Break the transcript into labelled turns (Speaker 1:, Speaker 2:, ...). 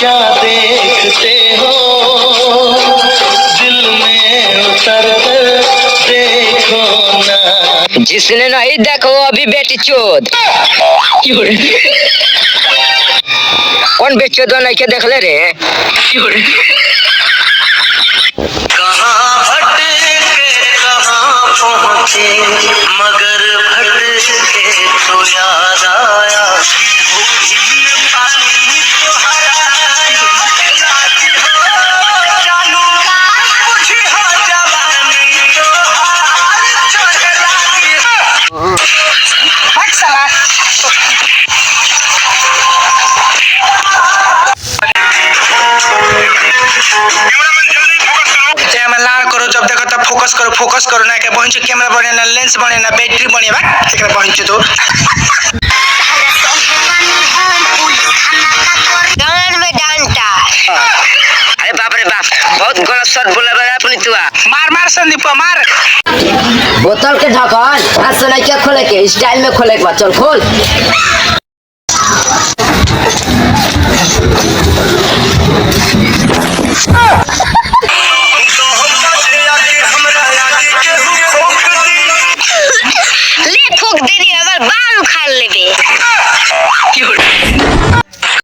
Speaker 1: क्या देखते हो दिल में उतर कर देखो ना।
Speaker 2: जिसने नहीं देखो अभी बेटी चोद कौन बेटी चोद नहीं के देख ले रे।
Speaker 1: कहाँ भटके कहाँ पहुँचे मगर भटके तो याद आया पानी तो हराया जानू कुछ हो जवानी तो हार चढ़ लगी कैमरा लाल करो जब देखो तब फोकस करो ना के पहुंचे कैमरा बने ना लेंस बने ना बैटरी बने बा एकरा पहुंचे तो
Speaker 2: गान में डांटा। अरे बाप रे बाप बहुत गलत शब्द बोला बड़ा अपनी तुआ।
Speaker 1: मार संदीप मार
Speaker 2: बोतल के ढक्कन आज से नहीं क्या खोले के स्टाइल में खोले के बाद चल खोल। ले फूक दे दी हमार बाल